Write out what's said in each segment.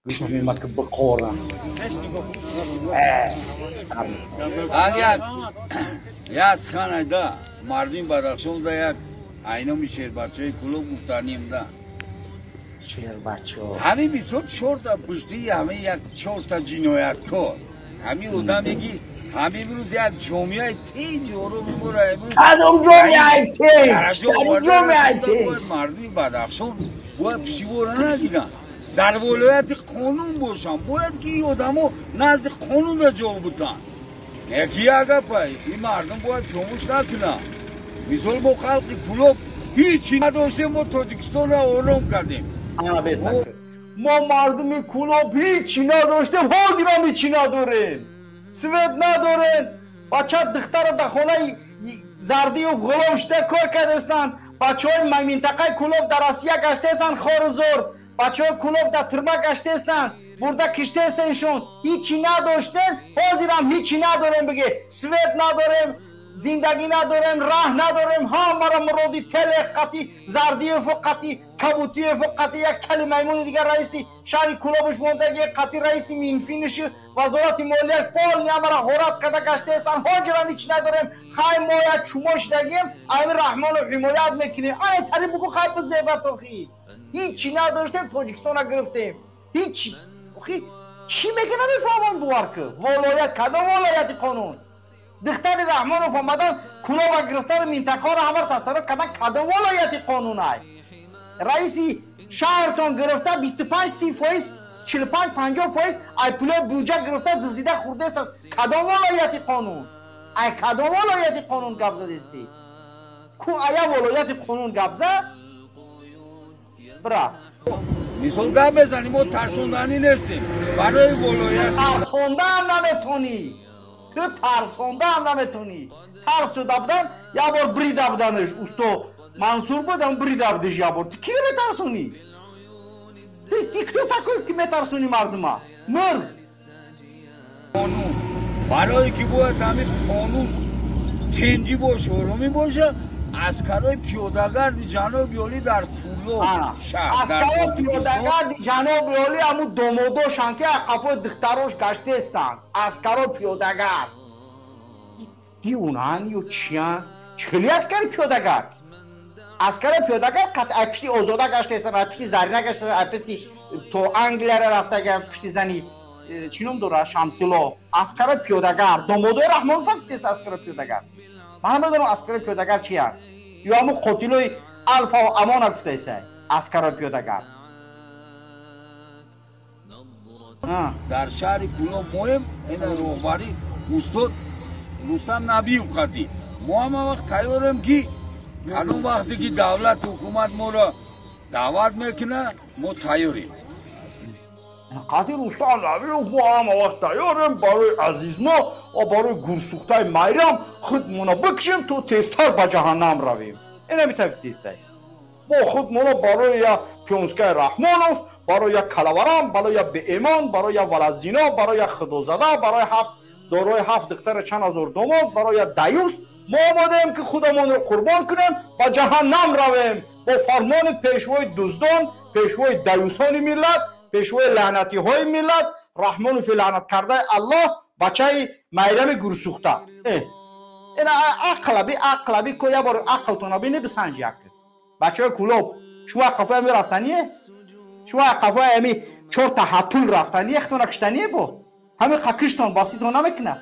گوش میمد که بخورم اگر یاس خانه دا مردم بدخشان دا یک اینامی شیر بچه کلوب گفتانیم دا شیر بچه ها همه بیسود چورتا پشتی همه یک چورتا جنایت کار همه اودا میگی همه بروز یک جمعه تیج رو میبوره امروز کدوم جمعه تیج کدوم جمعه تیج مردم بدخشان باید پشیبوره نگیرن در ولایت قانون باشن باید که این آدمو نزد قانون دا جا بودن یکی اگه پای این مردم باید فراموش نکنن مثال ما خلق کلوب هیچی نداشتیم ما تاجیکستان را آرام کردیم انا بستن ما مردم کلوب هیچی نداشتیم حاضر هم هیچی نداریم سوید نداریم بچه دختر در خانه زردی و غلام شده کار کردستن بچه های منطقه کلوب در آسیا گشته هستن خارزور بچه های کلوب در ترمه گشته هستن برده کشته هستنشون هیچی نداشتن حاضر هم هیچی نداریم بگه سوید نداریم زندگی نداریم راه نداریم ها مرا مرادی تل قطی زردی فقطی کبوتی فقطی یک کلی میمون دیگر رئیسی شهری کلوبش مونده یک قطی رئیسی منفینش وزارت مالیش پال نیامرا غورت کده گشته هستن حاجران هیچ نداریم خواهی ما یک چوماش دگیم امیر رحمان رو حمایت میکنیم آنه تری بگو خواهی بزیبت آخی هیچی نداشتیم تاجیکستان رو گرفتیم هیچی آخی چی میگه نمیفهمم بوار که ولایت کدام ولایت قانون دختر رحمان رو فهمدن کلوب گرفتن منطقه رو همه تصرف کردن کدام ولایت قانون های رئیسی شهرتون گرفته 25-30% 45-50% ای پول بودجه گرفته دزدیده خورده است از کدام ولایت قانون ای کدام ولایت قانون گبزه دستی کو ایا ولایت قانون گبزه برا مثال گپ بزنیم ما ترسوندنی نیستیم برای ولایت ترسونده هم نمیتونی تو ترسونده هم نمیتونی ترسوده بودن یا بار بریده بودنش اوستو منصور بودم بریده بودش یا بار کی رو میترسونی تو تکوی که میترسونی مردم ها مرد قانون برای که باید همین قانون تنجی باشه آرامی باشه اسکرای پیاده‌گرد جناب عالی در کلوب شهر اسکرای پیاده‌گرد جناب عالی همون دومودوشن که قفای دختراش گشته هستن اسکرای پیاده‌گرد دیونن یا چیان چلی اسکر پیاده‌گرد اسکر پیاده‌گرد قطعا پشتی آزاده گشته هستن پشتی زرینه گشته هستن پشتی تو انگلیه را رفته که پشتی زنی چینم دوره شمسیلا اسکر پیاده‌گرد دومودوی رحمان فقط است اسکر پیاده‌گرد من ندارم اسکر پیاده‌گرد چی هست یا همون قتیلوی الفا و امان گفته است اسکر پیاده‌گرد در شهر کلوب مهم این رهبری استاد رستم نبیو خطی ما هم وقت تیاریم که کدوم وقتی که دولت حکومت ما را دعوت میکنه ما تیاریم قاطی رستم نبیو ما هم وقت تیاریم برای عزیز ما و برای گرسوخته میرم خودمون بکشیم تو تیزتر به جهنم رویم این همی تفت ما خودمون برای پیونسکه رحمانوف برای کلورم برای به ایمان برای ولزینا برای خدوزده برای دارای 7 دختر چند هزار داماد برای دیوس ما آمدیم که خودمون رو قربان کنیم به جهنم رویم با فرمان پیشوای دزدان پیشوای دیوسان ملت پیشوای لعنتی های ملت رحمان فی لعنت کرده الله بچه میرم گرسوخته این عقلبی که یه بار عقلتون بینه بسنجی بچه کلوب شما قفای همی رفتنیه شما قفای همی 4 تا حتول رفتنیه اختون اکشتنیه با همین خاکشتون باستیتون نمیکنه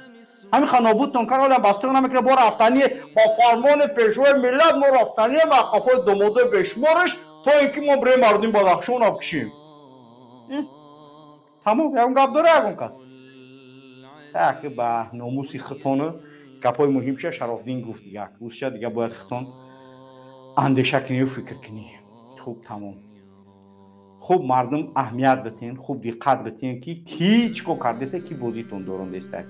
همین خانابودتون کار باستیتون نمیکنه با رفتنیه با فرمان پیشوای ملت ما رفتنیه و قفای دوموده بشمارش تا اینکه ما برای مردم بدخشان آبکشیم تمام یکم گپ داره یکم کس که به ناموسی خطانه گپای مهم شه شرافدین گفت دیگه روزشه دیگه باید خطان اندیشه کنی و فکر کنی خوب تمام خوب مردم اهمیت بتین خوب دقت بتین که هیچ کو کردیسه که بازیتون دوران دیسته